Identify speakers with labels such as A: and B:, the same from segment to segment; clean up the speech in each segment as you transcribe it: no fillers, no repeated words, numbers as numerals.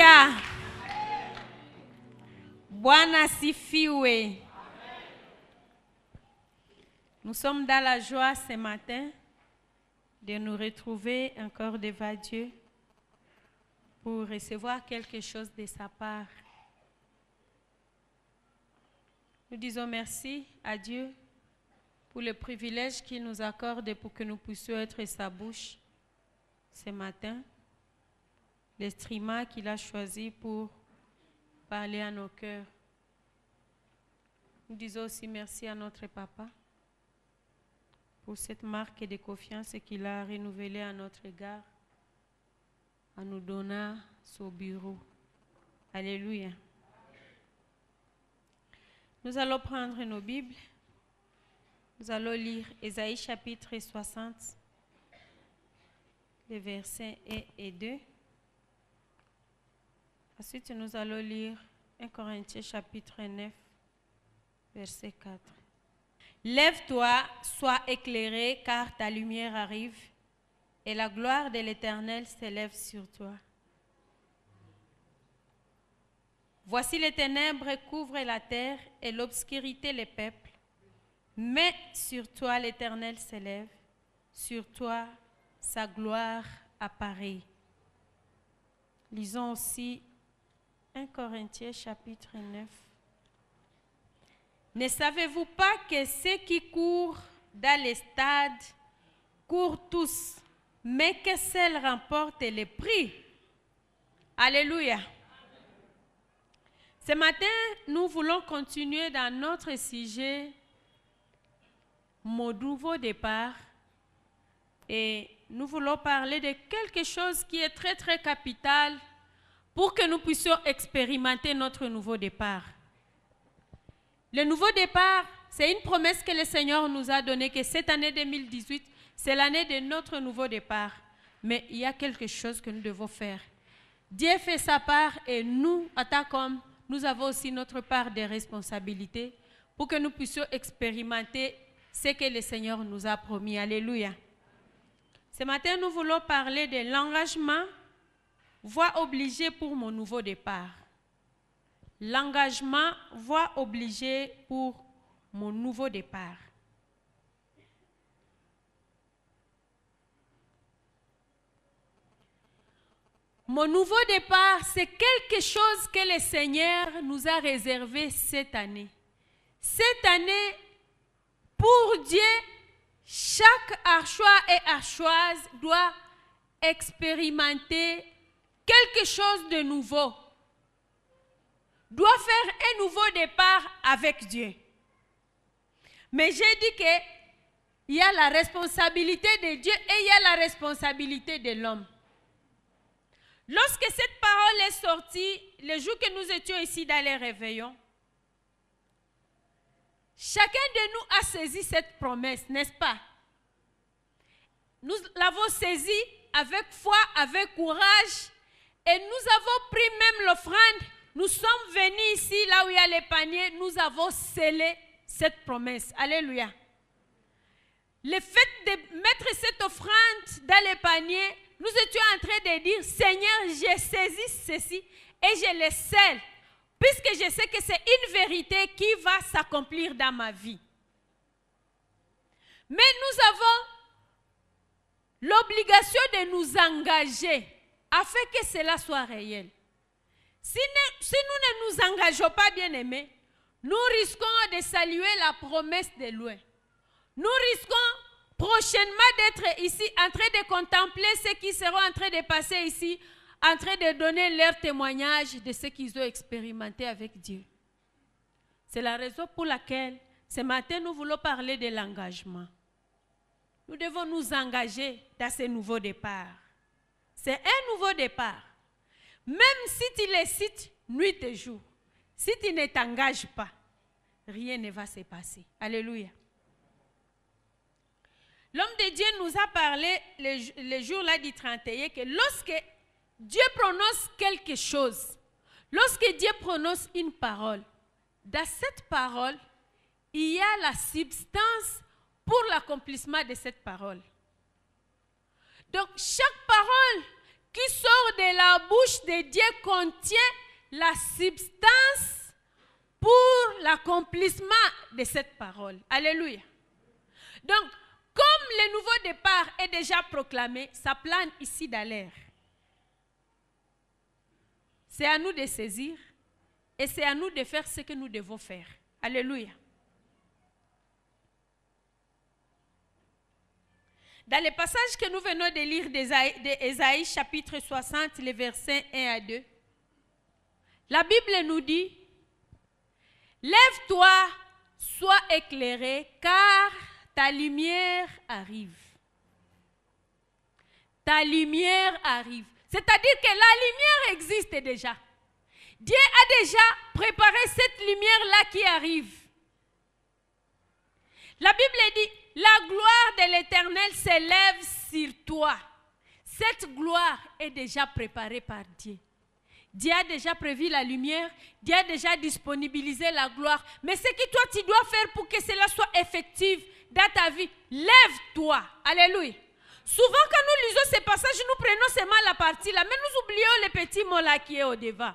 A: Alléluia. Bwana sifiwe. Nous sommes dans la joie ce matin de nous retrouver encore devant Dieu pour recevoir quelque chose de sa part. Nous disons merci à Dieu pour le privilège qu'il nous accorde pour que nous puissions être sa bouche ce matin, l'instrument qu'il a choisi pour parler à nos cœurs. Nous disons aussi merci à notre papa pour cette marque de confiance qu'il a renouvelée à notre égard en nous donnant son bureau. Alléluia. Nous allons prendre nos Bibles. Nous allons lire Ésaïe chapitre 60, les versets 1 et 2. Ensuite, nous allons lire 1 Corinthiens chapitre 9, verset 4. Lève-toi, sois éclairé, car ta lumière arrive, et la gloire de l'Éternel s'élève sur toi. Voici les ténèbres couvrent la terre, et l'obscurité les peuples. Mais sur toi l'Éternel s'élève, sur toi sa gloire apparaît. Lisons aussi 1 Corinthiens chapitre 9. Ne savez-vous pas que ceux qui courent dans les stades courent tous, mais que seul remporte le prix? Alléluia. Ce matin, nous voulons continuer dans notre sujet, mon nouveau départ. Et nous voulons parler de quelque chose qui est très, très capital pour que nous puissions expérimenter notre nouveau départ. Le nouveau départ, c'est une promesse que le Seigneur nous a donnée, que cette année 2018, c'est l'année de notre nouveau départ. Mais il y a quelque chose que nous devons faire. Dieu fait sa part et nous, en tant qu'hommes, nous avons aussi notre part de responsabilité pour que nous puissions expérimenter ce que le Seigneur nous a promis. Alléluia. Ce matin, nous voulons parler de l'engagement, voie obligée pour mon nouveau départ. L'engagement, voie obligée pour mon nouveau départ. Mon nouveau départ, c'est quelque chose que le Seigneur nous a réservé cette année. Cette année, pour Dieu, chaque archois et archoise doit expérimenter quelque chose de nouveau. Doit faire un nouveau départ avec Dieu. Mais j'ai dit qu'il y a la responsabilité de Dieu et il y a la responsabilité de l'homme. Lorsque cette parole est sortie, le jour que nous étions ici dans les réveillons, chacun de nous a saisi cette promesse, n'est-ce pas? Nous l'avons saisie avec foi, avec courage, et nous avons pris même l'offrande. Nous sommes venus ici, là où il y a les paniers, nous avons scellé cette promesse. Alléluia. Le fait de mettre cette offrande dans les paniers, nous étions en train de dire, Seigneur, j'ai saisi ceci et je le scelle, puisque je sais que c'est une vérité qui va s'accomplir dans ma vie. Mais nous avons l'obligation de nous engager afin que cela soit réel. Si nous ne nous engageons pas, bien-aimés, nous risquons de saluer la promesse de loin. Nous risquons prochainement d'être ici en train de contempler ceux qui seront en train de passer ici, en train de donner leur témoignage de ce qu'ils ont expérimenté avec Dieu. C'est la raison pour laquelle ce matin nous voulons parler de l'engagement. Nous devons nous engager dans ce nouveau départ. C'est un nouveau départ. Même si tu les cites nuit et jour, si tu ne t'engages pas, rien ne va se passer. Alléluia. L'homme de Dieu nous a parlé le jour-là du 31 que lorsque Dieu prononce quelque chose, lorsque Dieu prononce une parole, dans cette parole, il y a la substance pour l'accomplissement de cette parole. Donc, chaque parole qui sort de la bouche de Dieu contient la substance pour l'accomplissement de cette parole. Alléluia. Donc, comme le nouveau départ est déjà proclamé, ça plane ici dans l'air. C'est à nous de saisir et c'est à nous de faire ce que nous devons faire. Alléluia. Dans le passage que nous venons de lire d'Ésaïe chapitre 60, les versets 1 à 2, la Bible nous dit, « Lève-toi, sois éclairé, car ta lumière arrive. » Ta lumière arrive. C'est-à-dire que la lumière existe déjà. Dieu a déjà préparé cette lumière-là qui arrive. La Bible dit, la gloire de l'Éternel s'élève sur toi. Cette gloire est déjà préparée par Dieu. Dieu a déjà prévu la lumière, Dieu a déjà disponibilisé la gloire. Mais ce que toi tu dois faire pour que cela soit effectif dans ta vie, lève-toi. Alléluia. Souvent quand nous lisons ces passages, nous prenons seulement la partie là, mais nous oublions les petits mots là qui est au devant.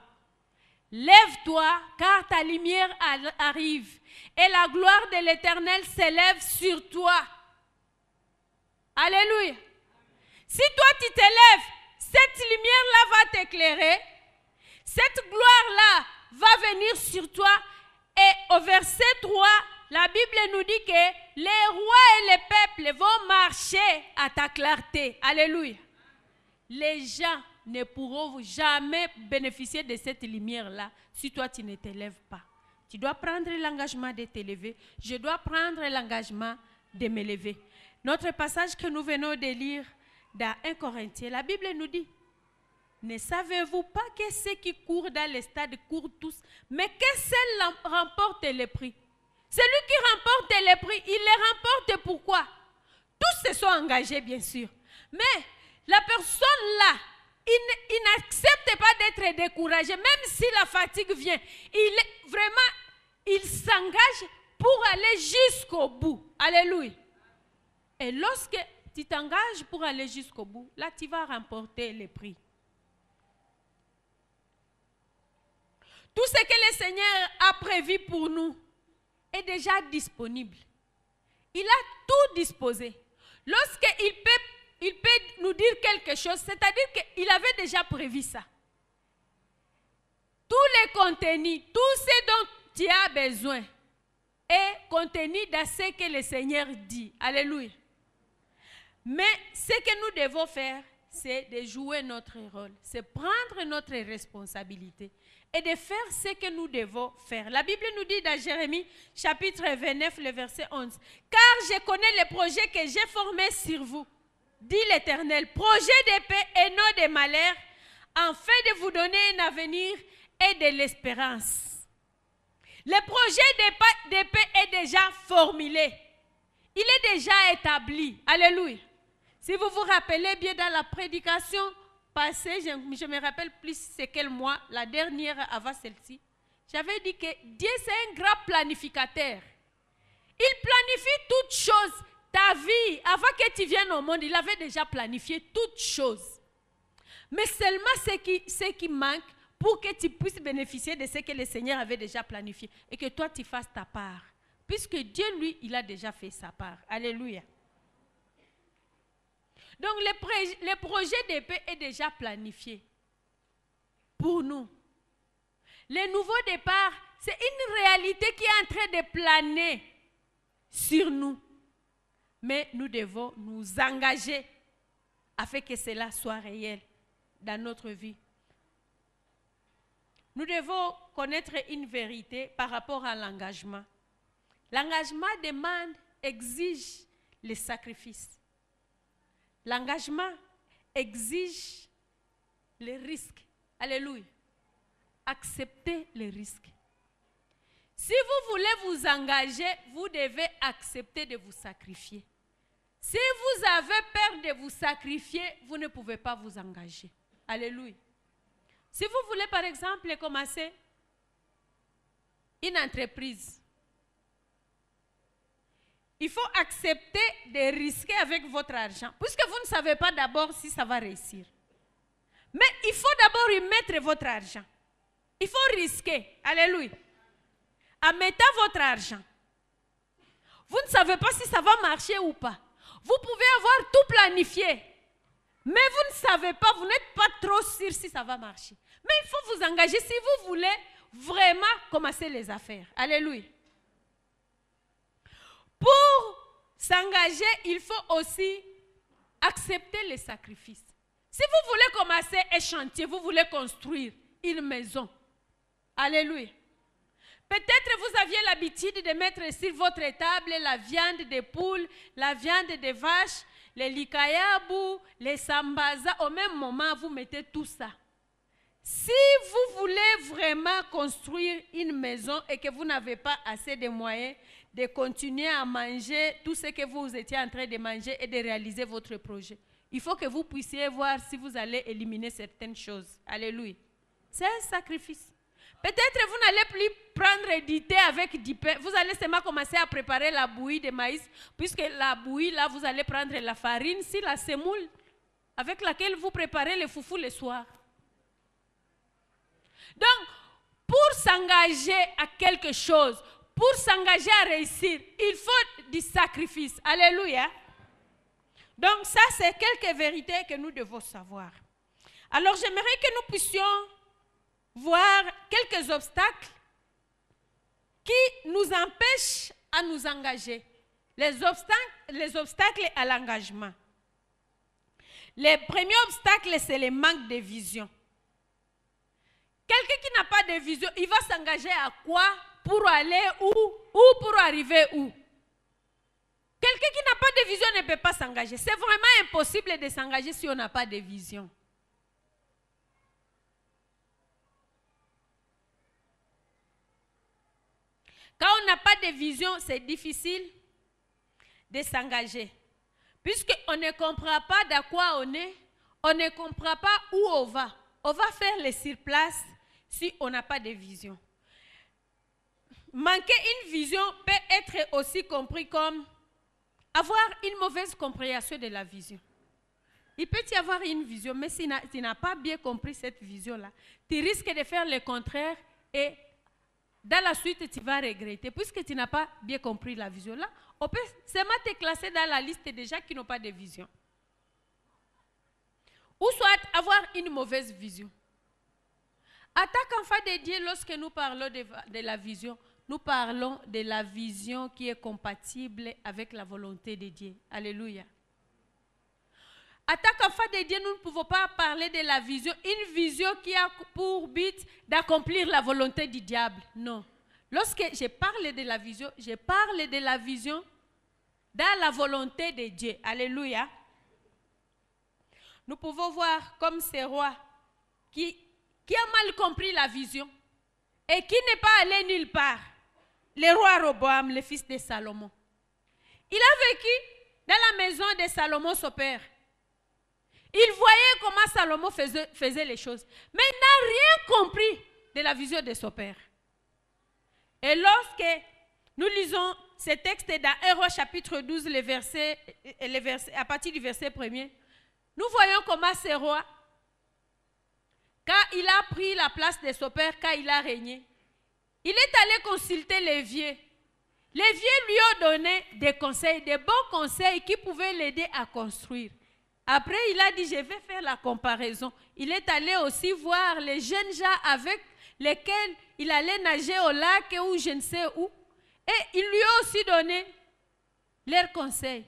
A: Lève-toi, car ta lumière arrive, et la gloire de l'Éternel s'élève sur toi. Alléluia. Si toi tu t'élèves, cette lumière-là va t'éclairer, cette gloire-là va venir sur toi, et au verset 3, la Bible nous dit que les rois et les peuples vont marcher à ta clarté. Alléluia. Les gens ne pourront jamais bénéficier de cette lumière-là si toi tu ne t'élèves pas. Tu dois prendre l'engagement de t'élever. Je dois prendre l'engagement de m'élever. Notre passage que nous venons de lire dans 1 Corinthiens, la Bible nous dit, ne savez-vous pas que ceux qui courent dans les stades courent tous, mais que seul remporte le prix? Celui qui remporte le prix, il le remporte pourquoi? Tous se sont engagés, bien sûr. Mais la personne là, il n'accepte pas d'être découragé, même si la fatigue vient. Il s'engage pour aller jusqu'au bout. Alléluia. Et lorsque tu t'engages pour aller jusqu'au bout, là tu vas remporter le prix. Tout ce que le Seigneur a prévu pour nous est déjà disponible. Il a tout disposé. Lorsqu'il peut nous dire quelque chose, c'est-à-dire qu'il avait déjà prévu ça. Tous les contenus, tout ce dont tu as besoin est contenu dans ce que le Seigneur dit. Alléluia. Mais ce que nous devons faire, c'est de jouer notre rôle, c'est prendre notre responsabilité et de faire ce que nous devons faire. La Bible nous dit dans Jérémie, chapitre 29, le verset 11, « Car je connais les projets que j'ai formés sur vous, dit l'Éternel, projet de paix et non de malheur, afin de vous donner un avenir et de l'espérance. » Le projet de paix est déjà formulé. Il est déjà établi. Alléluia. Si vous vous rappelez bien dans la prédication passée, je me rappelle plus c'est quel mois, la dernière avant celle-ci, j'avais dit que Dieu c'est un grand planificateur. Il planifie toutes choses. Ta vie, avant que tu viennes au monde, il avait déjà planifié toutes choses. Mais seulement ce qui manque pour que tu puisses bénéficier de ce que le Seigneur avait déjà planifié et que toi tu fasses ta part. Puisque Dieu, lui, il a déjà fait sa part. Alléluia. Donc, le projet de paix est déjà planifié pour nous. Le nouveau départ, c'est une réalité qui est en train de planer sur nous. Mais nous devons nous engager afin que cela soit réel dans notre vie. Nous devons connaître une vérité par rapport à l'engagement. L'engagement exige les sacrifices. L'engagement exige les risques. Alléluia. Acceptez les risques. Si vous voulez vous engager, vous devez accepter de vous sacrifier. Si vous avez peur de vous sacrifier, vous ne pouvez pas vous engager. Alléluia. Si vous voulez par exemple commencer une entreprise, il faut accepter de risquer avec votre argent, puisque vous ne savez pas d'abord si ça va réussir. Mais il faut d'abord y mettre votre argent. Il faut risquer. Alléluia. En mettant votre argent. Vous ne savez pas si ça va marcher ou pas. Vous pouvez avoir tout planifié. Mais vous ne savez pas, vous n'êtes pas trop sûr si ça va marcher. Mais il faut vous engager si vous voulez vraiment commencer les affaires. Alléluia. Pour s'engager, il faut aussi accepter les sacrifices. Si vous voulez commencer un chantier, vous voulez construire une maison. Alléluia. Peut-être vous aviez l'habitude de mettre sur votre table la viande des poules, la viande des vaches, les likayabu, les sambaza. Au même moment, vous mettez tout ça. Si vous voulez vraiment construire une maison et que vous n'avez pas assez de moyens de continuer à manger tout ce que vous étiez en train de manger et de réaliser votre projet, il faut que vous puissiez voir si vous allez éliminer certaines choses. Alléluia. C'est un sacrifice. Peut-être vous n'allez plus prendre du thé avec du pain. Vous allez seulement commencer à préparer la bouillie de maïs, puisque la bouillie, là, vous allez prendre la farine, si la semoule, avec laquelle vous préparez le foufou le soir. Donc, pour s'engager à quelque chose, pour s'engager à réussir, il faut du sacrifice. Alléluia. Donc, ça, c'est quelques vérités que nous devons savoir. Alors, j'aimerais que nous puissions voir quelques obstacles qui nous empêchent à nous engager. Les obstacles à l'engagement. Le premier obstacle, c'est le manque de vision. Quelqu'un qui n'a pas de vision, il va s'engager à quoi? Pour aller où? Ou pour arriver où? Quelqu'un qui n'a pas de vision ne peut pas s'engager. C'est vraiment impossible de s'engager si on n'a pas de vision. Quand on n'a pas de vision, c'est difficile de s'engager. Puisqu'on ne comprend pas de quoi on est, on ne comprend pas où on va. On va faire les surplaces si on n'a pas de vision. Manquer une vision peut être aussi compris comme avoir une mauvaise compréhension de la vision. Il peut y avoir une vision, mais si tu n'as pas bien compris cette vision-là, tu risques de faire le contraire et dans la suite, tu vas regretter. Puisque tu n'as pas bien compris la vision-là, on peut seulement te classer dans la liste des gens qui n'ont pas de vision. Ou soit avoir une mauvaise vision. En tant qu'enfant de Dieu, lorsque nous parlons de la vision, nous parlons de la vision qui est compatible avec la volonté de Dieu. Alléluia. En tant qu'enfant de Dieu, nous ne pouvons pas parler de la vision, une vision qui a pour but d'accomplir la volonté du diable. Non. Lorsque je parle de la vision, je parle de la vision dans la volonté de Dieu. Alléluia. Nous pouvons voir comme ces rois qui a mal compris la vision et qui n'est pas allé nulle part. Le roi Roboam, le fils de Salomon. Il a vécu dans la maison de Salomon, son père. Il voyait comment Salomon faisait les choses. Mais il n'a rien compris de la vision de son père. Et lorsque nous lisons ce texte dans 1 Roi chapitre 12, à partir du verset 1er, nous voyons comment ce roi, quand il a pris la place de son père, quand il a régné, il est allé consulter les vieux. Les vieux lui ont donné des conseils, des bons conseils qui pouvaient l'aider à construire. Après, il a dit, je vais faire la comparaison. Il est allé aussi voir les jeunes gens avec lesquels il allait nager au lac ou je ne sais où. Et il lui a aussi donné leurs conseils.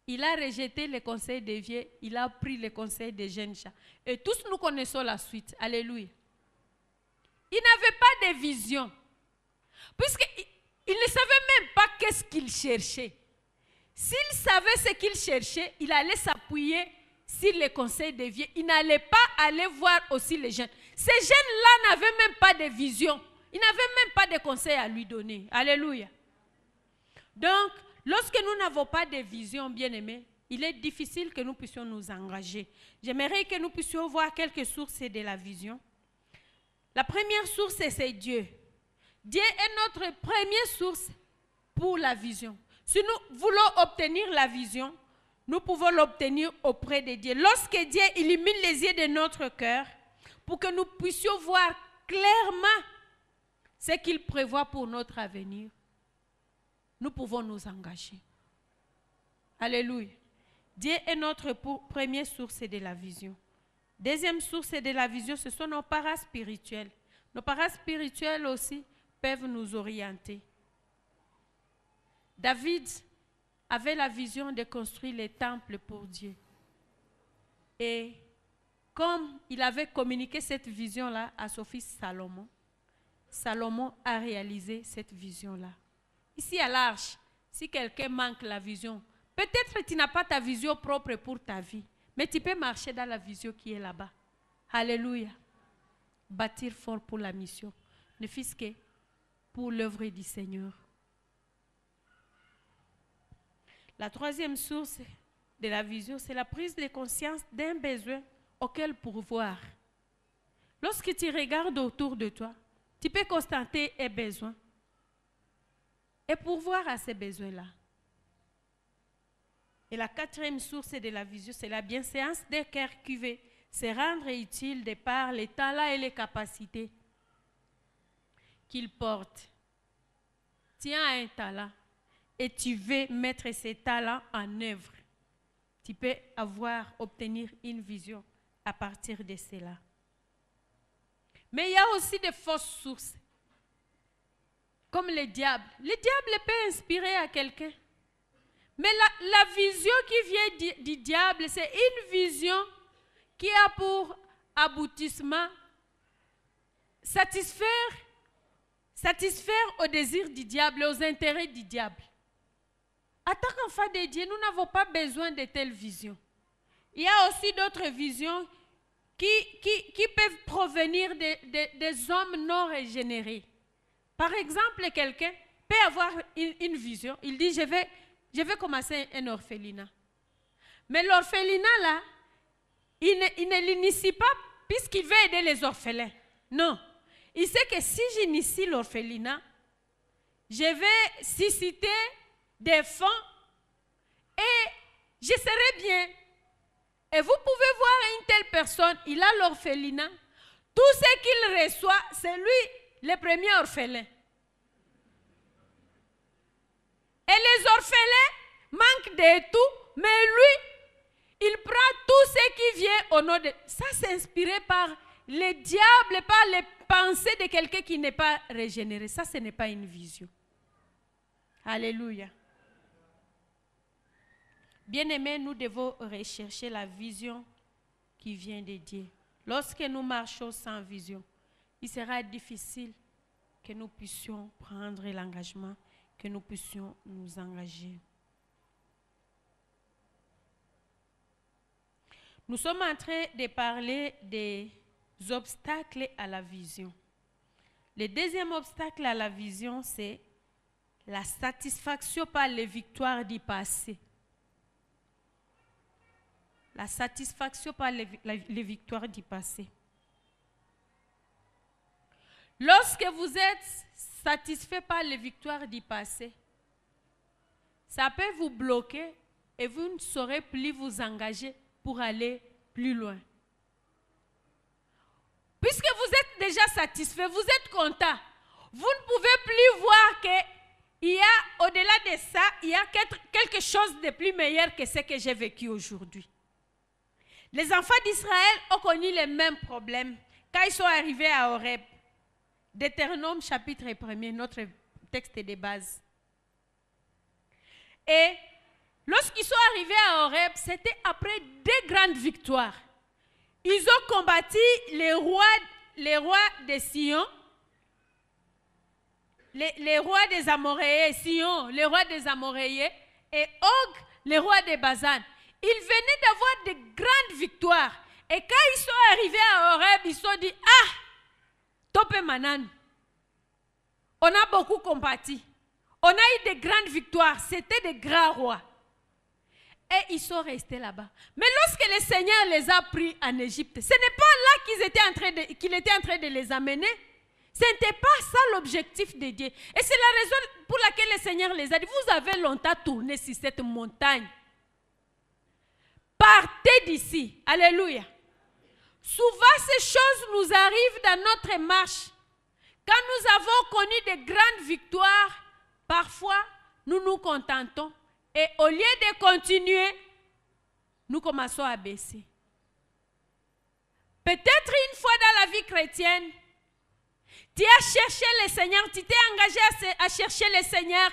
A: Il a rejeté les conseils des vieux, il a pris les conseils des jeunes gens. Et tous nous connaissons la suite. Alléluia. Il n'avait pas de vision. Puisqu'il ne savait même pas qu'est-ce qu'il cherchait. S'il savait ce qu'il cherchait, il allait s'appuyer sur les conseils des vieux. Il n'allait pas aller voir aussi les jeunes. Ces jeunes-là n'avaient même pas de vision. Ils n'avaient même pas de conseils à lui donner. Alléluia. Donc, lorsque nous n'avons pas de vision, bien-aimés, il est difficile que nous puissions nous engager. J'aimerais que nous puissions voir quelques sources de la vision. La première source, c'est Dieu. Dieu est notre première source pour la vision. Si nous voulons obtenir la vision, nous pouvons l'obtenir auprès de Dieu. Lorsque Dieu illumine les yeux de notre cœur, pour que nous puissions voir clairement ce qu'il prévoit pour notre avenir, nous pouvons nous engager. Alléluia. Dieu est notre première source de la vision. Deuxième source de la vision, ce sont nos parents spirituels. Nos parents spirituels aussi peuvent nous orienter. David avait la vision de construire les temples pour Dieu. Et comme il avait communiqué cette vision-là à son fils Salomon, Salomon a réalisé cette vision-là. Ici à l'Arche, si quelqu'un manque la vision, peut-être que tu n'as pas ta vision propre pour ta vie, mais tu peux marcher dans la vision qui est là-bas. Alléluia. Bâtir fort pour la mission, ne fût-ce que pour l'œuvre du Seigneur. La troisième source de la vision, c'est la prise de conscience d'un besoin auquel pourvoir. Lorsque tu regardes autour de toi, tu peux constater un besoin et pourvoir à ces besoins-là. Et la quatrième source de la vision, c'est la bienséance des cœurs qui veut se rendre utile de par les talents et les capacités qu'il porte. Tu as un talent et tu veux mettre ces talents en œuvre. Tu peux obtenir une vision à partir de cela. Mais il y a aussi des fausses sources, comme le diable. Le diable peut inspirer à quelqu'un. Mais la vision qui vient du diable, c'est une vision qui a pour aboutissement satisfaire aux désirs du diable, aux intérêts du diable. En tant qu'enfant de Dieu, nous n'avons pas besoin de telles visions. Il y a aussi d'autres visions qui peuvent provenir des hommes non régénérés. Par exemple, quelqu'un peut avoir une vision. Il dit, je vais commencer un orphelinat. Mais l'orphelinat, là, il ne l'initie pas puisqu'il veut aider les orphelins. Non. Il sait que si j'initie l'orphelinat, je vais susciter des fonds et je serai bien. Et vous pouvez voir une telle personne, il a l'orphelinat. Tout ce qu'il reçoit, c'est lui, le premier orphelin. Et les orphelins manquent de tout, mais lui, il prend tout ce qui vient au nom de... Ça, c'est inspiré par le diable, par les pensées de quelqu'un qui n'est pas régénéré. Ça, ce n'est pas une vision. Alléluia. Bien-aimés, nous devons rechercher la vision qui vient de Dieu. Lorsque nous marchons sans vision, il sera difficile que nous puissions prendre l'engagement, que nous puissions nous engager. Nous sommes en train de parler des obstacles à la vision. Le deuxième obstacle à la vision, c'est la satisfaction par les victoires du passé. La satisfaction par les victoires du passé. Lorsque vous êtes satisfait par les victoires du passé, ça peut vous bloquer et vous ne saurez plus vous engager pour aller plus loin. Puisque vous êtes déjà satisfait, vous êtes content, vous ne pouvez plus voir qu'il y a, au-delà de ça, il y a quelque chose de plus meilleur que ce que j'ai vécu aujourd'hui. Les enfants d'Israël ont connu les mêmes problèmes quand ils sont arrivés à Horeb. Deutéronome chapitre 1er, notre texte de base. Et lorsqu'ils sont arrivés à Horeb, c'était après 2 grandes victoires. Ils ont combattu les rois de Sion, les rois des Amoréens, Sion, les rois des Amoréens, et Og, les rois de Basan. Ils venaient d'avoir de grandes victoires. Et quand ils sont arrivés à Horeb, ils se sont dit, ah, Topé Manan, on a beaucoup combattu. On a eu de grandes victoires. C'était des grands rois. Et ils sont restés là-bas. Mais lorsque le Seigneur les a pris en Égypte, ce n'est pas là qu'il était en train de les amener. Ce n'était pas ça l'objectif de Dieu. Et c'est la raison pour laquelle le Seigneur les a dit, vous avez longtemps tourné sur cette montagne. partez d'ici. Alléluia. Souvent, ces choses nous arrivent dans notre marche. Quand nous avons connu de grandes victoires, parfois, nous nous contentons. Et au lieu de continuer, nous commençons à baisser. Peut-être une fois dans la vie chrétienne, tu as cherché le Seigneur, tu t'es engagé à chercher le Seigneur,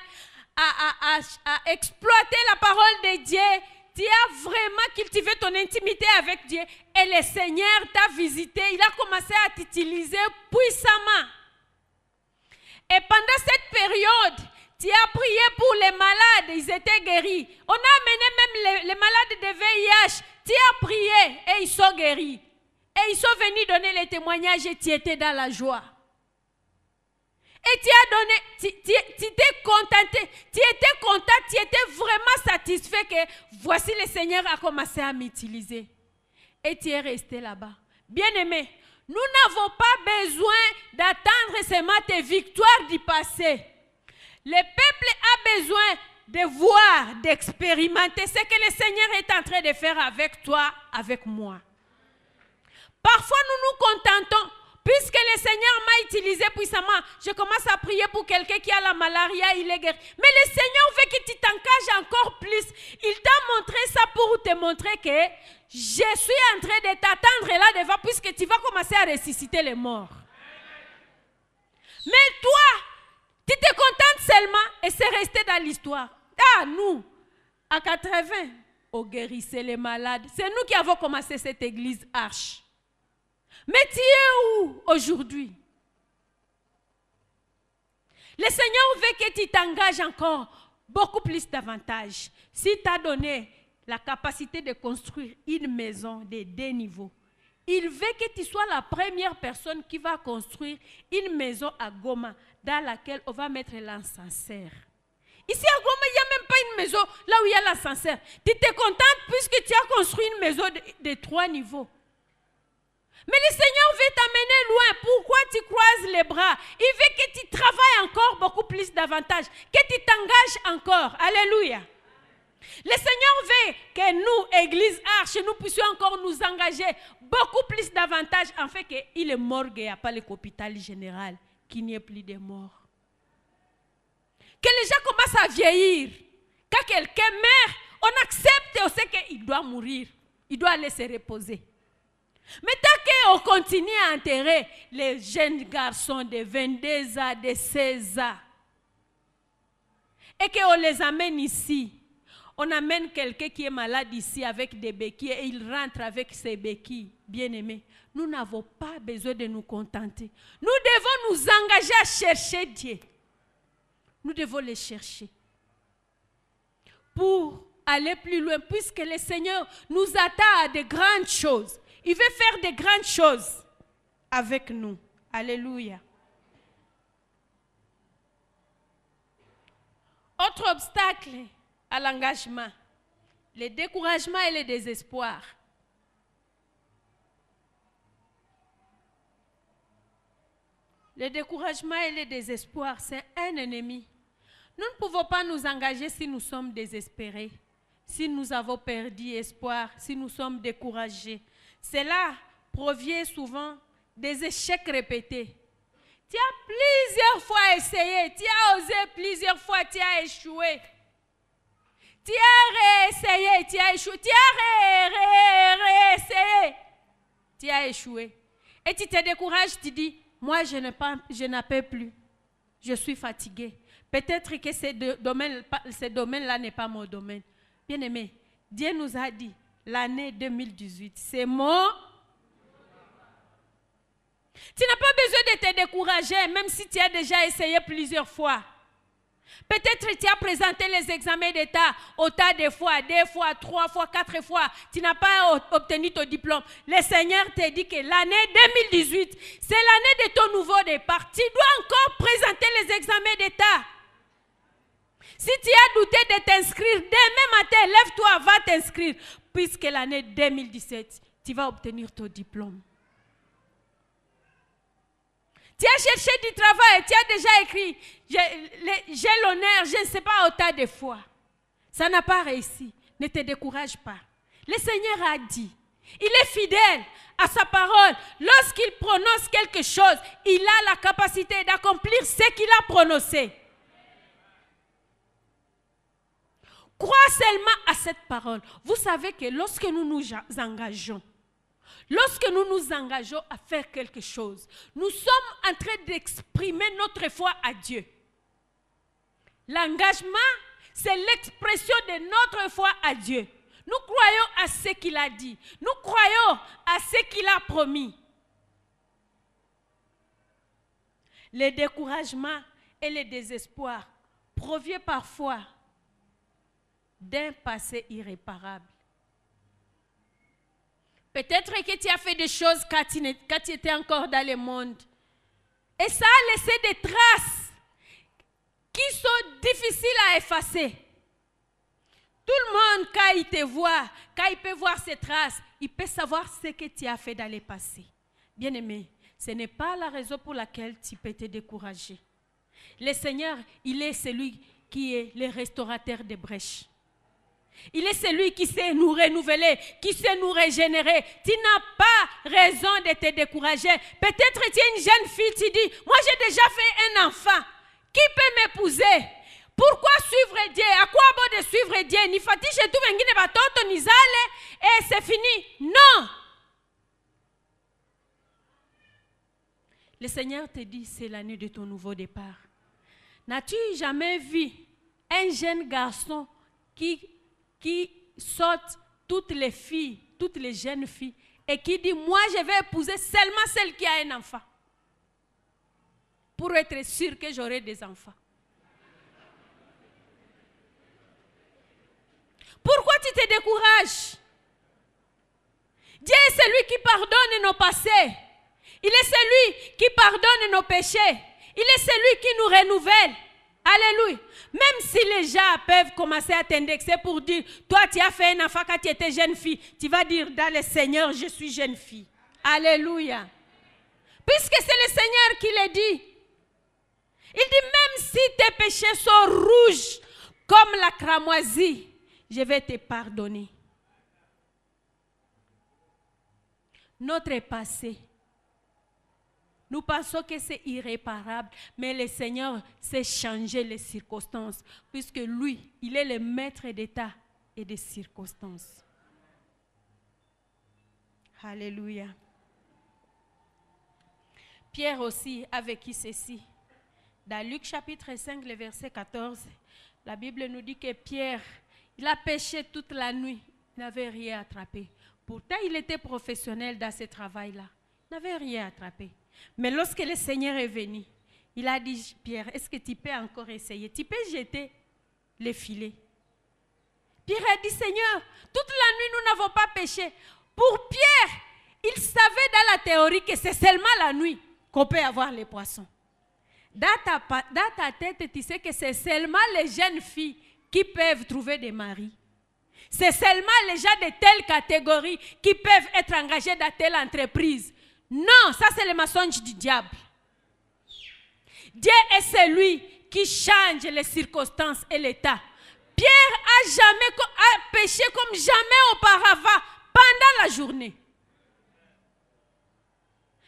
A: à exploiter la parole de Dieu. Tu as vraiment cultivé ton intimité avec Dieu. Et le Seigneur t'a visité, il a commencé à t'utiliser puissamment. Et pendant cette période, tu as prié pour les malades, ils étaient guéris. On a amené même les malades de VIH. Tu as prié et ils sont guéris. Et ils sont venus donner les témoignages et tu étais dans la joie. Et tu as donné, tu t'es contenté, tu étais content, tu étais vraiment satisfait que voici le Seigneur a commencé à m'utiliser. Et tu es resté là-bas. Bien-aimé, nous n'avons pas besoin d'attendre seulement tes victoires du passé. Le peuple a besoin de voir, d'expérimenter ce que le Seigneur est en train de faire avec toi, avec moi. Parfois, nous nous contentons. Puisque le Seigneur m'a utilisé puissamment, je commence à prier pour quelqu'un qui a la malaria, il est guéri. Mais le Seigneur veut que tu t'engages encore plus. Il t'a montré ça pour te montrer que je suis en train de t'attendre là devant, puisque tu vas commencer à ressusciter les morts. Mais toi, tu te contentes seulement et c'est resté dans l'histoire. Ah, nous, à 80, on guérissait les malades. C'est nous qui avons commencé cette église Arche. Mais tu es où aujourd'hui? Le Seigneur veut que tu t'engages encore beaucoup plus davantage. S'il t'a donné la capacité de construire une maison de 2 niveaux, il veut que tu sois la première personne qui va construire une maison à Goma dans laquelle on va mettre l'ascenseur. Ici à Goma, il n'y a même pas une maison là où il y a l'ascenseur. Tu te contentes puisque tu as construit une maison de 3 niveaux. Mais le Seigneur veut t'amener loin. Pourquoi tu croises les bras? Il veut que tu travailles encore beaucoup plus davantage, que tu t'engages encore. Alléluia. Le Seigneur veut que nous, Église Arche, nous puissions encore nous engager beaucoup plus davantage, en fait qu'il est mort, il n'y a pas l'hôpital général, qu'il n'y ait plus de morts. Que les gens commencent à vieillir. Quand quelqu'un meurt, on accepte et on sait qu'il doit mourir. Il doit aller se reposer. Mais tant qu'on continue à enterrer les jeunes garçons de 22 ans, de 16 ans, et qu'on les amène ici, on amène quelqu'un qui est malade ici avec des béquilles et il rentre avec ses béquilles, bien-aimés. Nous n'avons pas besoin de nous contenter. Nous devons nous engager à chercher Dieu. Nous devons les chercher pour aller plus loin, puisque le Seigneur nous attend à de grandes choses. Il veut faire de grandes choses avec nous. Alléluia. Autre obstacle à l'engagement, le découragement et le désespoir. Le découragement et le désespoir, c'est un ennemi. Nous ne pouvons pas nous engager si nous sommes désespérés, si nous avons perdu espoir, si nous sommes découragés. Cela provient souvent des échecs répétés. Tu as plusieurs fois essayé, tu as osé plusieurs fois, tu as échoué. Tu as réessayé, tu as échoué. Tu as réessayé, tu as échoué. Et tu te décourages, tu dis, moi je n'en peux plus. Je suis fatigué. Peut-être que ce domaine-là n'est pas mon domaine. Bien-aimé, Dieu nous a dit, l'année 2018, c'est mon... Tu n'as pas besoin de te décourager, même si tu as déjà essayé plusieurs fois. Peut-être que tu as présenté les examens d'État autant de fois, 2 fois, 3 fois, 4 fois. Tu n'as pas obtenu ton diplôme. Le Seigneur te dit que l'année 2018, c'est l'année de ton nouveau départ. Tu dois encore présenter les examens d'État. Si tu as douté de t'inscrire, demain matin, lève-toi, va t'inscrire. Puisque l'année 2017, tu vas obtenir ton diplôme. Tu as cherché du travail, tu as déjà écrit, j'ai l'honneur, je ne sais pas autant de fois. Ça n'a pas réussi. Ne te décourage pas. Le Seigneur a dit. Il est fidèle à sa parole. Lorsqu'il prononce quelque chose, il a la capacité d'accomplir ce qu'il a prononcé. Crois seulement à cette parole. Vous savez que lorsque nous nous engageons, à faire quelque chose, nous sommes en train d'exprimer notre foi à Dieu. L'engagement, c'est l'expression de notre foi à Dieu. Nous croyons à ce qu'il a dit. Nous croyons à ce qu'il a promis. Le découragement et le désespoir proviennent parfois d'un passé irréparable. Peut-être que tu as fait des choses quand tu étais encore dans le monde. Et ça a laissé des traces qui sont difficiles à effacer. Tout le monde, quand il te voit, quand il peut voir ces traces, il peut savoir ce que tu as fait dans le passé. Bien-aimé, ce n'est pas la raison pour laquelle tu peux te décourager. Le Seigneur, il est celui qui est le restaurateur des brèches. Il est celui qui sait nous renouveler, qui sait nous régénérer. Tu n'as pas raison de te décourager. Peut-être tu es une jeune fille, tu dis, moi j'ai déjà fait un enfant. Qui peut m'épouser? Pourquoi suivre Dieu? À quoi bon de suivre Dieu? Ni fatiche tout vengine batoto ni zale et c'est fini. Non. Le Seigneur te dit, c'est l'année de ton nouveau départ. N'as-tu jamais vu un jeune garçon qui saute toutes les filles, toutes les jeunes filles, et qui dit, moi je vais épouser seulement celle qui a un enfant, pour être sûr que j'aurai des enfants. Pourquoi tu te décourages? Dieu est celui qui pardonne nos passés. Il est celui qui pardonne nos péchés. Il est celui qui nous renouvelle. Alléluia. Même si les gens peuvent commencer à t'indexer pour dire, toi tu as fait un enfant quand tu étais jeune fille, tu vas dire dans le Seigneur, je suis jeune fille. Alléluia. Puisque c'est le Seigneur qui le dit. Il dit, même si tes péchés sont rouges comme la cramoisie, je vais te pardonner. Notre passé, nous pensons que c'est irréparable, mais le Seigneur sait changer les circonstances, puisque lui, il est le maître d'état et des circonstances. Alléluia. Pierre aussi a vécu ceci. Dans Luc chapitre 5, le verset 14, la Bible nous dit que Pierre, il a péché toute la nuit, il n'avait rien attrapé. Pourtant, il était professionnel dans ce travail-là. Il n'avait rien attrapé. Mais lorsque le Seigneur est venu, il a dit, Pierre, est-ce que tu peux encore essayer? Tu peux jeter les filets. Pierre a dit, Seigneur, toute la nuit, nous n'avons pas péché. Pour Pierre, il savait dans la théorie que c'est seulement la nuit qu'on peut avoir les poissons. Dans ta tête, tu sais que c'est seulement les jeunes filles qui peuvent trouver des maris. C'est seulement les gens de telle catégorie qui peuvent être engagés dans telle entreprise. Non, ça c'est le mensonge du diable. Dieu est celui qui change les circonstances et l'état. Pierre a péché comme jamais auparavant pendant la journée.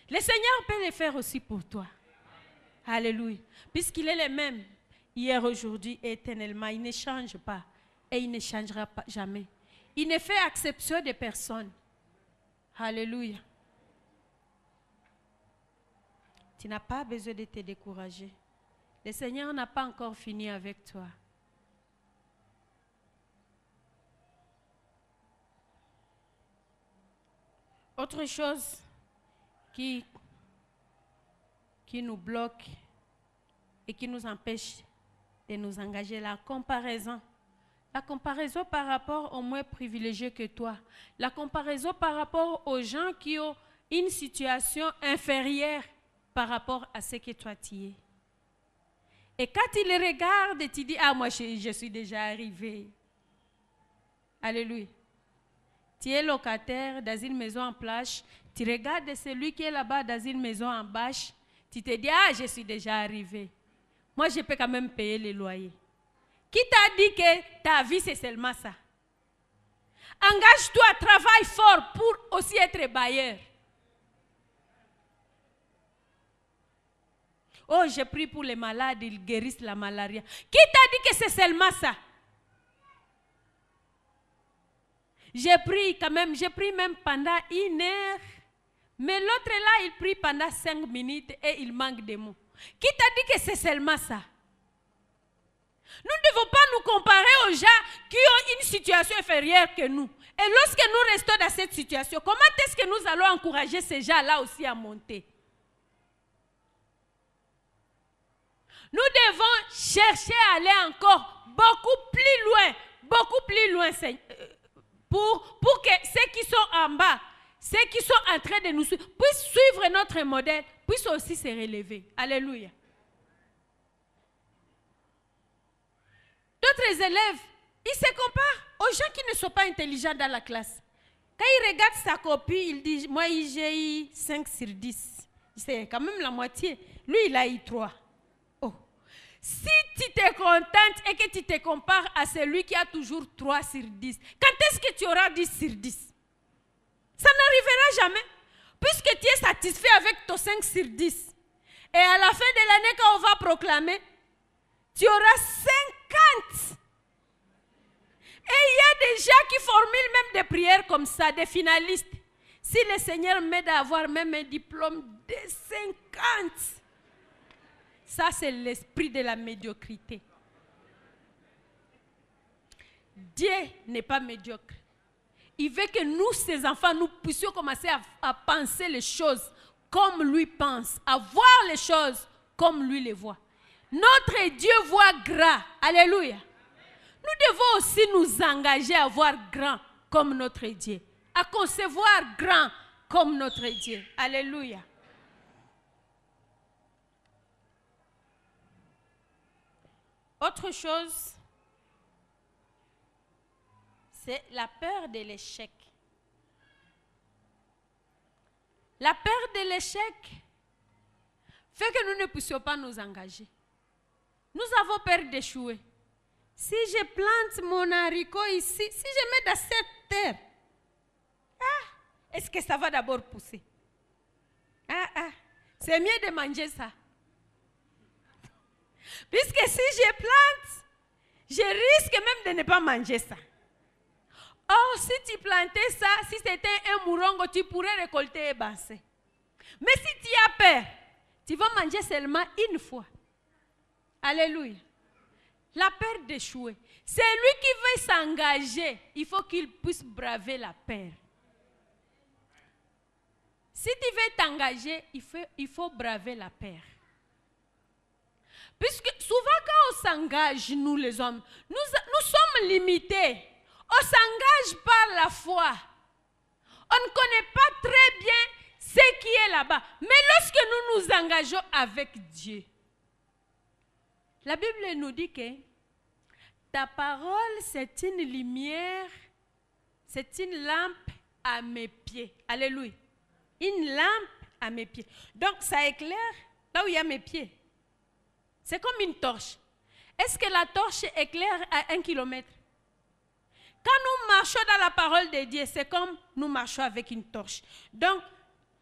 A: Le Seigneur peut le faire aussi pour toi. Alléluia. Puisqu'il est le même hier, aujourd'hui et éternellement, il ne change pas et il ne changera pas jamais. Il ne fait exception de personne. Alléluia. Tu n'as pas besoin de te décourager. Le Seigneur n'a pas encore fini avec toi. Autre chose qui nous bloque et qui nous empêche de nous engager, la comparaison. La comparaison par rapport aux moins privilégiés que toi. La comparaison par rapport aux gens qui ont une situation inférieure par rapport à ce que toi tu es. Et quand tu les regardes, tu dis, ah moi je suis déjà arrivé. Alléluia. Tu es locataire dans une maison en plage, tu regardes celui qui est là-bas dans une maison en bâche, tu te dis, ah je suis déjà arrivé. Moi je peux quand même payer les loyers. Qui t'a dit que ta vie c'est seulement ça? Engage-toi, travaille fort pour aussi être bailleur. Oh, j'ai pris pour les malades, ils guérissent la malaria. Qui t'a dit que c'est seulement ça? J'ai pris même pendant 1 heure. Mais l'autre là, il prie pendant 5 minutes et il manque de mots. Qui t'a dit que c'est seulement ça? Nous ne devons pas nous comparer aux gens qui ont une situation inférieure que nous. Et lorsque nous restons dans cette situation, comment est-ce que nous allons encourager ces gens-là aussi à monter? Nous devons chercher à aller encore beaucoup plus loin, pour que ceux qui sont en bas, ceux qui sont en train de nous suivre, puissent suivre notre modèle, puissent aussi se relever. Alléluia. D'autres élèves, ils se comparent aux gens qui ne sont pas intelligents dans la classe. Quand ils regardent sa copie, ils disent, moi j'ai eu 5 sur 10. C'est quand même la moitié. Lui, il a eu 3. Oh. Si tu te contentes et que tu te compares à celui qui a toujours 3 sur 10, quand est-ce que tu auras 10 sur 10? Ça n'arrivera jamais. Puisque tu es satisfait avec ton 5 sur 10. Et à la fin de l'année, quand on va proclamer, tu auras 50. Et il y a des gens qui formulent même des prières comme ça, des finalistes. Si le Seigneur m'aide à avoir même un diplôme de 50, ça c'est l'esprit de la médiocrité. Dieu n'est pas médiocre. Il veut que nous, ses enfants, nous puissions commencer à penser les choses comme lui pense, à voir les choses comme lui les voit. Notre Dieu voit grand. Alléluia. Nous devons aussi nous engager à voir grand comme notre Dieu, à concevoir grand comme notre Dieu. Alléluia. Autre chose, c'est la peur de l'échec. La peur de l'échec fait que nous ne puissions pas nous engager. Nous avons peur d'échouer. Si je plante mon haricot ici, si je mets dans cette terre, est-ce que ça va d'abord pousser? C'est mieux de manger ça. Puisque si je plante, je risque même de ne pas manger ça. Or, si tu plantais ça, si c'était un mourongo, tu pourrais récolter et basser. Mais si tu as peur, tu vas manger seulement une fois. Alléluia. La peur d'échouer. C'est lui qui veut s'engager. Il faut qu'il puisse braver la peur. Si tu veux t'engager, il faut braver la peur. Puisque souvent quand on s'engage, nous les hommes, nous sommes limités. On s'engage par la foi. On ne connaît pas très bien ce qui est là-bas. Mais lorsque nous nous engageons avec Dieu, la Bible nous dit que ta parole, c'est une lumière, c'est une lampe à mes pieds. Alléluia. Une lampe à mes pieds. Donc, ça éclaire là où il y a mes pieds. C'est comme une torche. Est-ce que la torche éclaire à 1 kilomètre? Quand nous marchons dans la parole de Dieu, c'est comme nous marchons avec une torche. Donc,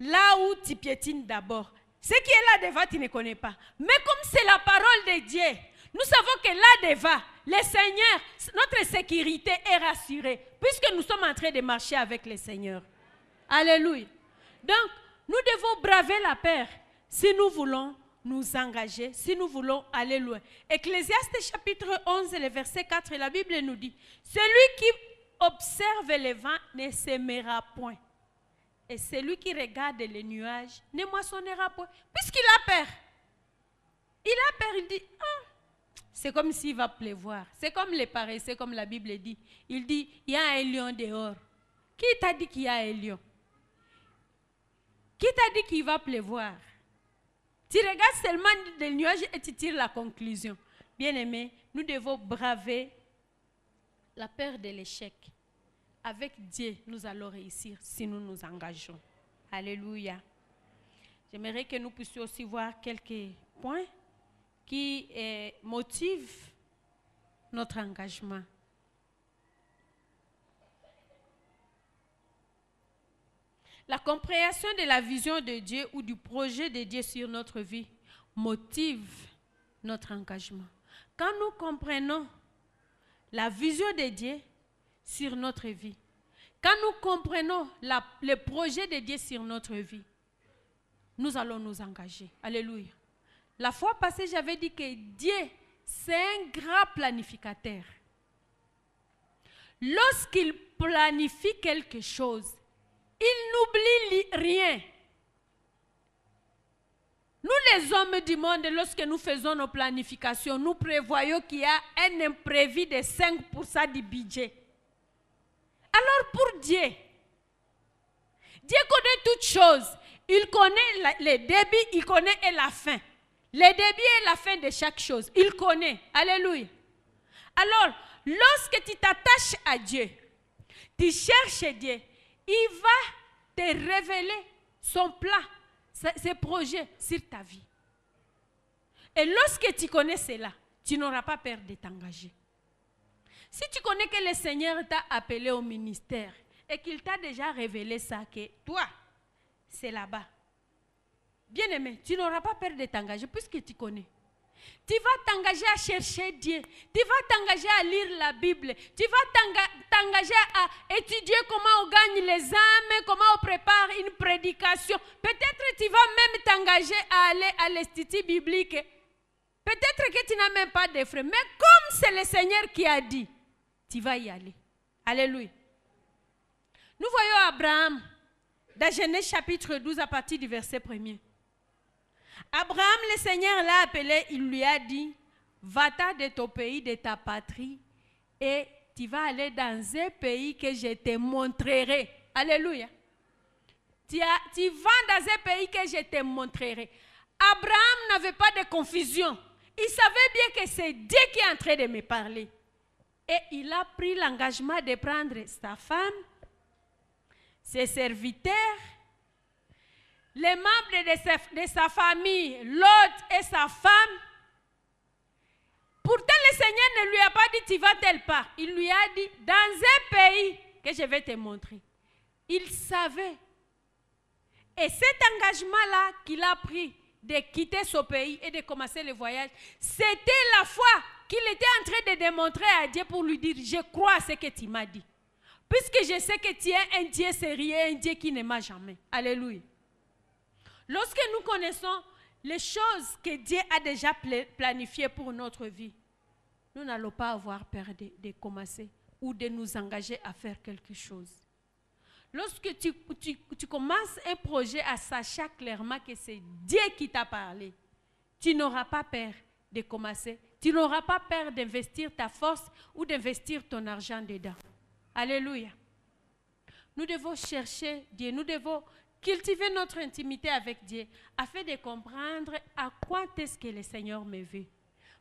A: là où tu piétines d'abord, ce qui est là devant, tu ne connais pas. Mais comme c'est la parole de Dieu, nous savons que là devant, le Seigneur, notre sécurité est rassurée, puisque nous sommes en train de marcher avec le Seigneur. Alléluia. Donc, nous devons braver la peur si nous voulons nous engager, si nous voulons aller loin. Ecclésiaste chapitre 11, le verset 4, la Bible nous dit, celui qui observe les vents ne s'aimera point. Et celui qui regarde les nuages ne moissonnera point. Puisqu'il a peur. Il a peur, il dit, c'est comme s'il va pleuvoir. C'est comme les paresseux, comme la Bible dit. Il dit, il y a un lion dehors. Qui t'a dit qu'il y a un lion? Qui t'a dit qu'il va pleuvoir? Tu regardes seulement les nuages et tu tires la conclusion. Bien-aimés, nous devons braver la peur de l'échec. Avec Dieu, nous allons réussir si nous nous engageons. Alléluia. J'aimerais que nous puissions aussi voir quelques points qui motivent notre engagement. La compréhension de la vision de Dieu ou du projet de Dieu sur notre vie motive notre engagement. Quand nous comprenons la vision de Dieu sur notre vie, quand nous comprenons le projet de Dieu sur notre vie, nous allons nous engager. Alléluia. La fois passée, j'avais dit que Dieu, c'est un grand planificateur. Lorsqu'il planifie quelque chose, il n'oublie rien. Nous, les hommes du monde, lorsque nous faisons nos planifications, nous prévoyons qu'il y a un imprévu de 5% du budget. Alors pour Dieu, Dieu connaît toutes choses. Il connaît le début, il connaît et la fin. Le début et la fin de chaque chose, il connaît. Alléluia. Alors, lorsque tu t'attaches à Dieu, tu cherches Dieu, il va te révéler son plan, ses projets sur ta vie. Et lorsque tu connais cela, tu n'auras pas peur de t'engager. Si tu connais que le Seigneur t'a appelé au ministère et qu'il t'a déjà révélé ça, que toi, c'est là-bas. Bien-aimé, tu n'auras pas peur de t'engager puisque tu connais. Tu vas t'engager à chercher Dieu. Tu vas t'engager à lire la Bible. Tu vas t'engager à étudier comment on gagne les âmes, comment on prépare une prédication. Peut-être tu vas même t'engager à aller à l'Institut biblique. Peut-être que tu n'as même pas de frais. Mais comme c'est le Seigneur qui a dit, tu vas y aller. Alléluia. Nous voyons Abraham dans Genèse chapitre 12 à partir du verset 1er. Abraham, le Seigneur l'a appelé, il lui a dit, va-t'en de ton pays, de ta patrie, et tu vas aller dans un pays que je te montrerai. Alléluia. Tu vas dans un pays que je te montrerai. Abraham n'avait pas de confusion. Il savait bien que c'est Dieu qui est en train de me parler. Et il a pris l'engagement de prendre sa femme, ses serviteurs, les membres de sa famille, Lot et sa femme. Pourtant, le Seigneur ne lui a pas dit, tu vas tel part. Il lui a dit, dans un pays que je vais te montrer. Il savait. Et cet engagement-là qu'il a pris de quitter ce pays et de commencer le voyage, c'était la foi qu'il était en train de démontrer à Dieu pour lui dire, je crois à ce que tu m'as dit. Puisque je sais que tu es un Dieu sérieux, un Dieu qui ne ment jamais. Alléluia. Lorsque nous connaissons les choses que Dieu a déjà planifiées pour notre vie, nous n'allons pas avoir peur de commencer ou de nous engager à faire quelque chose. Lorsque tu commences un projet à sachant clairement que c'est Dieu qui t'a parlé, tu n'auras pas peur de commencer. Tu n'auras pas peur d'investir ta force ou d'investir ton argent dedans. Alléluia. Nous devons chercher Dieu, nous devons cultiver notre intimité avec Dieu afin de comprendre à quoi est-ce que le Seigneur me veut.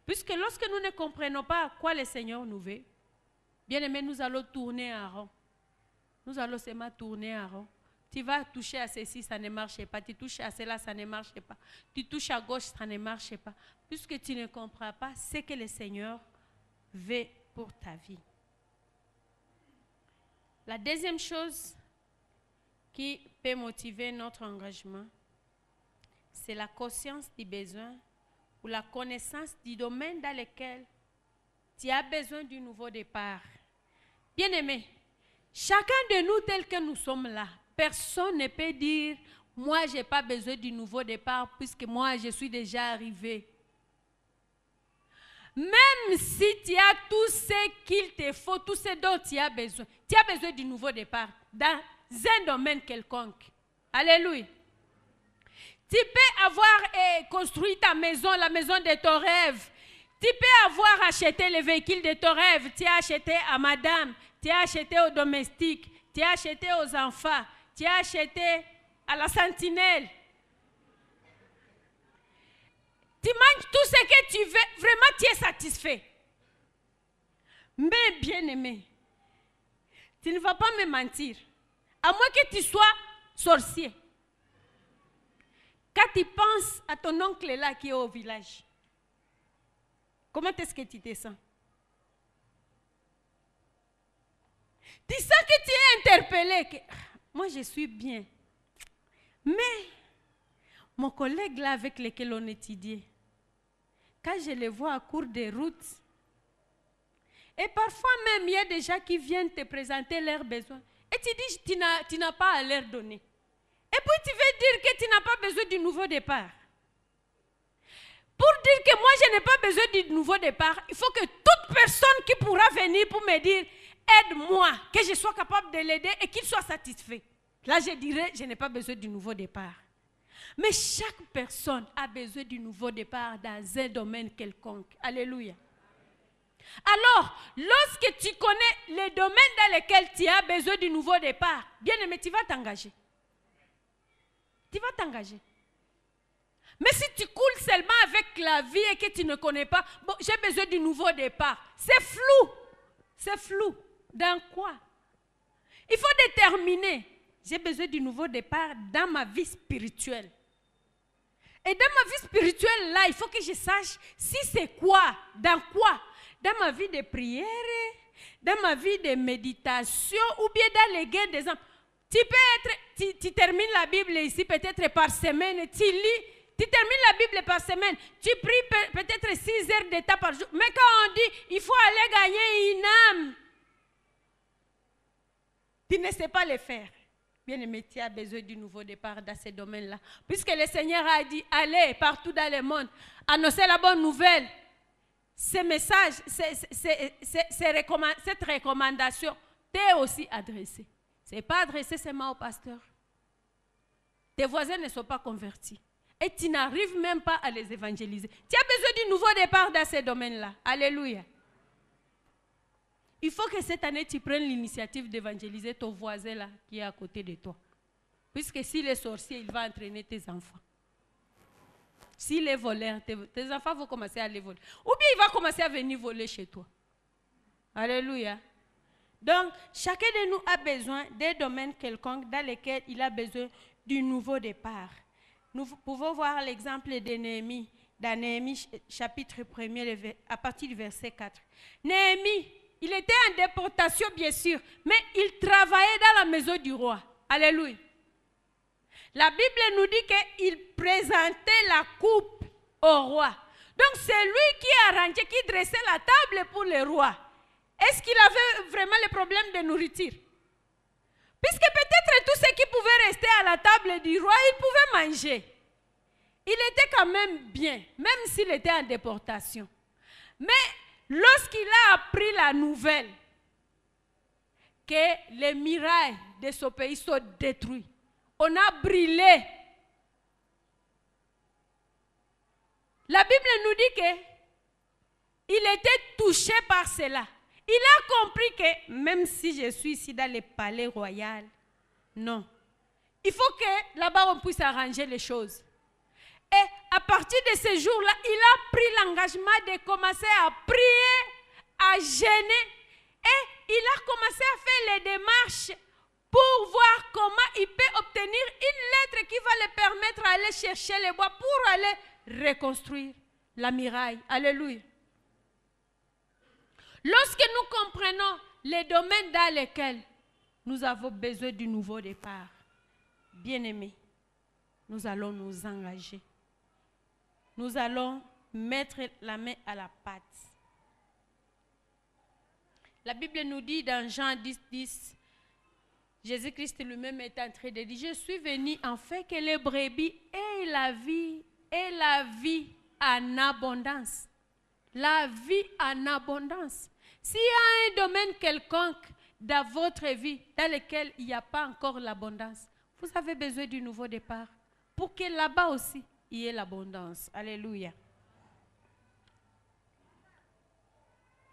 A: Puisque lorsque nous ne comprenons pas à quoi le Seigneur nous veut, bien aimé, nous allons tourner en rond. Nous allons seulement tourner en rond. Tu vas toucher à ceci, ça ne marche pas. Tu touches à cela, ça ne marche pas. Tu touches à gauche, ça ne marche pas. Puisque tu ne comprends pas ce que le Seigneur veut pour ta vie. La deuxième chose qui peut motiver notre engagement, c'est la conscience du besoin ou la connaissance du domaine dans lequel tu as besoin d'un nouveau départ. Bien-aimé, chacun de nous tel que nous sommes là, personne ne peut dire « moi, je n'ai pas besoin d'un nouveau départ puisque moi, je suis déjà arrivé ». Même si tu as tout ce qu'il te faut, tout ce dont tu as besoin d'un nouveau départ dans un domaine quelconque. Alléluia. Tu peux avoir construit ta maison, la maison de ton rêve. Tu peux avoir acheté le véhicule de ton rêve. Tu as acheté à madame, tu as acheté aux domestiques, tu as acheté aux enfants, tu as acheté à la sentinelle. Tu manges tout ce que tu veux, vraiment tu es satisfait. Mais bien aimé, tu ne vas pas me mentir. À moins que tu sois sorcier. Quand tu penses à ton oncle là qui est au village, comment est-ce que tu te sens? Tu sens que tu es interpellé. Que, moi je suis bien. Mais mon collègue là avec lequel on étudiait, quand je les vois à court de route, et parfois même il y a des gens qui viennent te présenter leurs besoins, et tu dis tu n'as pas à leur donner. Et puis tu veux dire que tu n'as pas besoin du nouveau départ. Pour dire que moi je n'ai pas besoin du nouveau départ, il faut que toute personne qui pourra venir pour me dire aide-moi, que je sois capable de l'aider et qu'il soit satisfait. Là je dirais je n'ai pas besoin du nouveau départ. Mais chaque personne a besoin du nouveau départ dans un domaine quelconque. Alléluia. Alors, lorsque tu connais les domaines dans lesquels tu as besoin du nouveau départ, bien aimé, tu vas t'engager. Tu vas t'engager. Mais si tu coules seulement avec la vie et que tu ne connais pas, bon, j'ai besoin du nouveau départ. C'est flou. C'est flou. Dans quoi? Il faut déterminer. J'ai besoin du nouveau départ dans ma vie spirituelle. Et dans ma vie spirituelle, là, il faut que je sache si c'est quoi, dans quoi. Dans ma vie de prière, dans ma vie de méditation, ou bien dans les gains des âmes. Tu termines la Bible ici peut-être par semaine, tu lis, tu termines la Bible par semaine, tu pries peut-être 6 heures d'état par jour. Mais quand on dit, il faut aller gagner une âme, tu ne sais pas le faire. Bien-aimé, tu as besoin du nouveau départ dans ces domaines-là. Puisque le Seigneur a dit, allez partout dans le monde, annoncer la bonne nouvelle. Ces messages, cette recommandation t'est aussi adressée. Ce n'est pas adressé seulement au pasteur. Tes voisins ne sont pas convertis. Et tu n'arrives même pas à les évangéliser. Tu as besoin du nouveau départ dans ces domaines-là. Alléluia. Il faut que cette année, tu prennes l'initiative d'évangéliser ton voisin là, qui est à côté de toi. Puisque s'il est sorcier, il va entraîner tes enfants. S'il est voleur, tes enfants vont commencer à les voler. Ou bien il va commencer à venir voler chez toi. Alléluia. Donc, chacun de nous a besoin des domaines quelconques dans lesquels il a besoin du nouveau départ. Nous pouvons voir l'exemple de Néhémie, dans Néhémie chapitre 1er, à partir du verset 4. Néhémie, il était en déportation bien sûr, mais il travaillait dans la maison du roi. Alléluia. La Bible nous dit qu'il présentait la coupe au roi. Donc c'est lui qui arrangeait, qui dressait la table pour le roi. Est-ce qu'il avait vraiment le problème de nourriture? Puisque peut-être tous ceux qui pouvaient rester à la table du roi, ils pouvaient manger. Il était quand même bien, même s'il était en déportation. Mais lorsqu'il a appris la nouvelle que les murailles de ce pays sont détruites, on a brûlé. La Bible nous dit qu'il était touché par cela. Il a compris que même si je suis ici dans le palais royal, non. Il faut que là-bas on puisse arranger les choses. Et à partir de ce jour-là, il a pris l'engagement de commencer à prier, à jeûner. Et il a commencé à faire les démarches pour voir comment il peut obtenir une lettre qui va le permettre d'aller chercher les bois pour aller reconstruire la muraille. Alléluia. Lorsque nous comprenons les domaines dans lesquels nous avons besoin du nouveau départ, bien-aimés, nous allons nous engager. Nous allons mettre la main à la pâte. La Bible nous dit dans Jean 10, 10, Jésus-Christ lui-même est en train de dire, je suis venu en fait que les brebis aient la vie en abondance. La vie en abondance. S'il y a un domaine quelconque dans votre vie dans lequel il n'y a pas encore l'abondance, vous avez besoin du nouveau départ pour que là-bas aussi, il y ait l'abondance. Alléluia.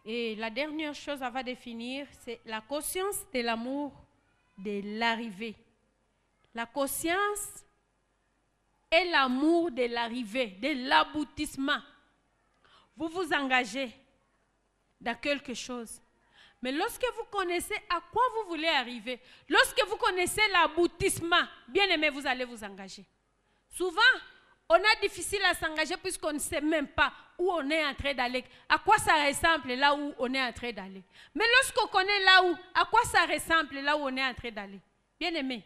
A: Et la dernière chose à définir, c'est la conscience de l'amour de l'arrivée. La conscience et l'amour de l'arrivée, de l'aboutissement. Vous vous engagez dans quelque chose. Mais lorsque vous connaissez à quoi vous voulez arriver, lorsque vous connaissez l'aboutissement, bien aimé, vous allez vous engager. Souvent, on a difficile à s'engager puisqu'on ne sait même pas où on est en train d'aller, à quoi ça ressemble là où on est en train d'aller. Mais lorsqu'on connaît là où, à quoi ça ressemble là où on est en train d'aller, bien aimé,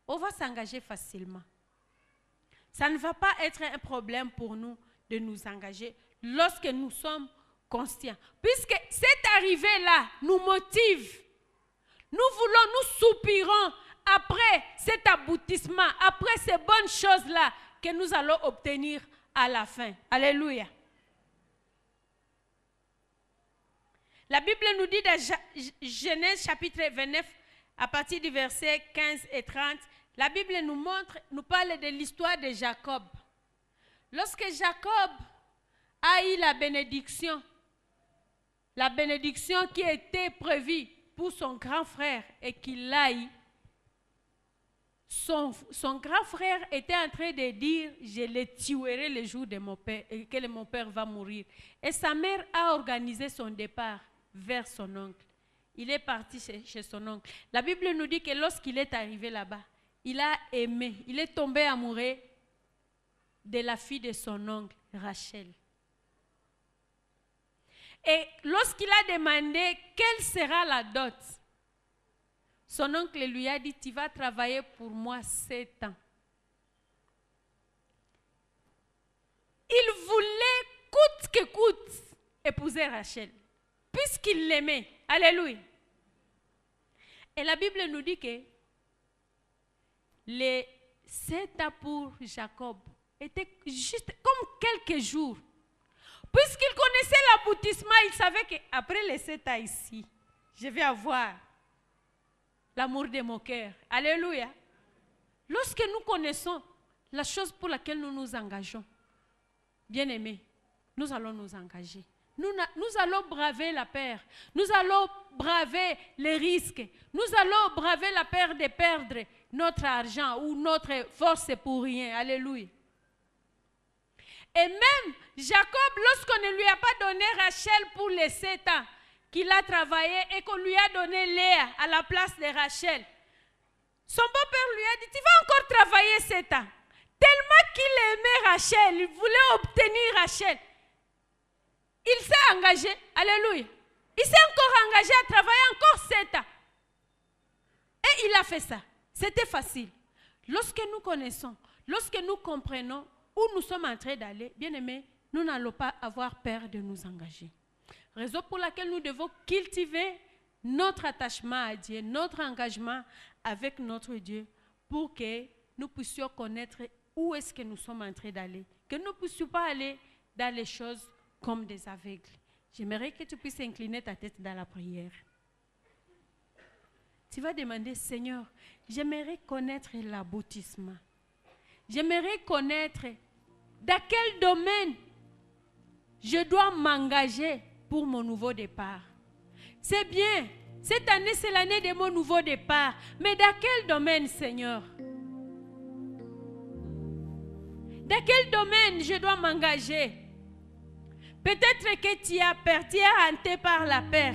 A: on va s'engager facilement. Ça ne va pas être un problème pour nous de nous engager lorsque nous sommes conscients. Puisque cette arrivée-là nous motive. Nous soupirons après cet aboutissement, après ces bonnes choses-là que nous allons obtenir à la fin. Alléluia. La Bible nous dit dans Genèse chapitre 29, à partir du verset 15 et 30, la Bible nous parle de l'histoire de Jacob. Lorsque Jacob a eu la bénédiction qui était prévue pour son grand frère et qu'il l'a eu, son grand frère était en train de dire « Je le tuerai le jour de mon père et que mon père va mourir ». Et sa mère a organisé son départ vers son oncle. Il est parti chez son oncle. La Bible nous dit que lorsqu'il est arrivé là-bas, il a aimé, il est tombé amoureux de la fille de son oncle, Rachel. Et lorsqu'il a demandé quelle sera la dot, son oncle lui a dit, tu vas travailler pour moi 7 ans. Il voulait coûte que coûte épouser Rachel, puisqu'il l'aimait. Alléluia. Et la Bible nous dit que les 7 ans pour Jacob étaient juste comme quelques jours. Puisqu'il connaissait l'aboutissement, il savait qu'après les 7 ans ici, je vais avoir l'amour de mon cœur. Alléluia. Lorsque nous connaissons la chose pour laquelle nous nous engageons, bien-aimés, nous allons nous engager. Nous allons braver la peur. Nous allons braver les risques. Nous allons braver la peur de perdre notre argent ou notre force pour rien. Alléluia. Et même Jacob, lorsqu'on ne lui a pas donné Rachel pour les 7 ans qu'il a travaillé et qu'on lui a donné Léa à la place de Rachel, son beau-père lui a dit, tu vas encore travailler 7 ans. Tellement qu'il aimait Rachel, il voulait obtenir Rachel. Il s'est engagé, alléluia. Il s'est encore engagé à travailler encore 7 ans. Et il a fait ça. C'était facile. Lorsque nous connaissons, lorsque nous comprenons où nous sommes en train d'aller, bien aimés, nous n'allons pas avoir peur de nous engager. Raison pour laquelle nous devons cultiver notre attachement à Dieu, notre engagement avec notre Dieu, pour que nous puissions connaître où est-ce que nous sommes en train d'aller. Que nous ne puissions pas aller dans les choses comme des aveugles. J'aimerais que tu puisses incliner ta tête dans la prière. Tu vas demander, Seigneur, j'aimerais connaître l'aboutissement. J'aimerais connaître dans quel domaine je dois m'engager pour mon nouveau départ. C'est bien, cette année c'est l'année de mon nouveau départ, mais dans quel domaine, Seigneur? Dans quel domaine je dois m'engager? Peut-être que tu as peur, tu es hanté par la peur.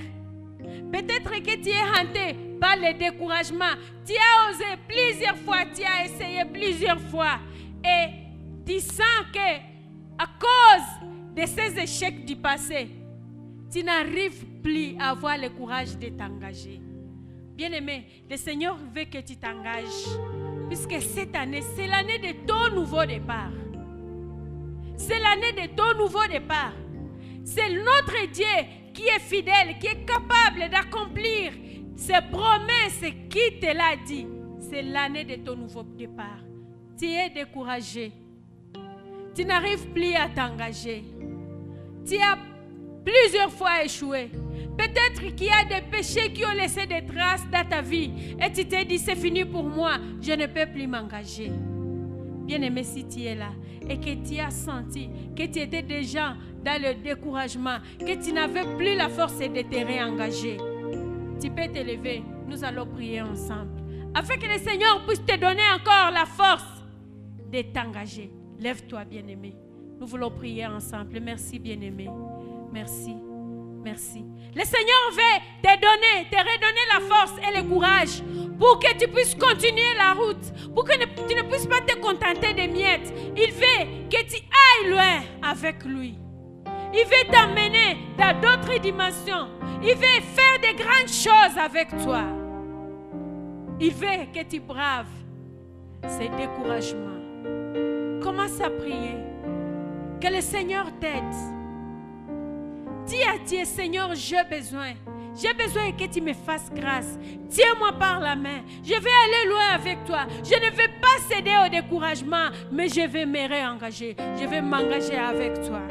A: Peut-être que tu es hanté par le découragement. Tu as osé plusieurs fois, tu as essayé plusieurs fois. Et tu sens que à cause de ces échecs du passé, tu n'arrives plus à avoir le courage de t'engager. Bien-aimé, le Seigneur veut que tu t'engages. Puisque cette année, c'est l'année de ton nouveau départ. C'est l'année de ton nouveau départ. C'est notre Dieu qui est fidèle, qui est capable d'accomplir ses promesses qui te l'a dit. C'est l'année de ton nouveau départ. Tu es découragé. Tu n'arrives plus à t'engager. Tu as plusieurs fois échoué. Peut-être qu'il y a des péchés qui ont laissé des traces dans ta vie. Et tu t'es dit, c'est fini pour moi. Je ne peux plus m'engager. Bien-aimé, si tu es là et que tu as senti que tu étais déjà dans le découragement, que tu n'avais plus la force de te réengager, tu peux te lever. Nous allons prier ensemble. Afin que le Seigneur puisse te donner encore la force de t'engager. Lève-toi, bien-aimé. Nous voulons prier ensemble. Merci, bien-aimé. Merci. Merci. Le Seigneur veut te redonner la force et le courage pour que tu puisses continuer la route, pour que tu ne puisses pas te contenter des miettes. Il veut que tu ailles loin avec lui. Il veut t'emmener dans d'autres dimensions. Il veut faire de grandes choses avec toi. Il veut que tu braves ces découragements. Commence à prier. Que le Seigneur t'aide. Dis à Dieu, Seigneur, j'ai besoin que tu me fasses grâce. Tiens-moi par la main. Je vais aller loin avec toi. Je ne vais pas céder au découragement, mais je vais me réengager. Je vais m'engager avec toi.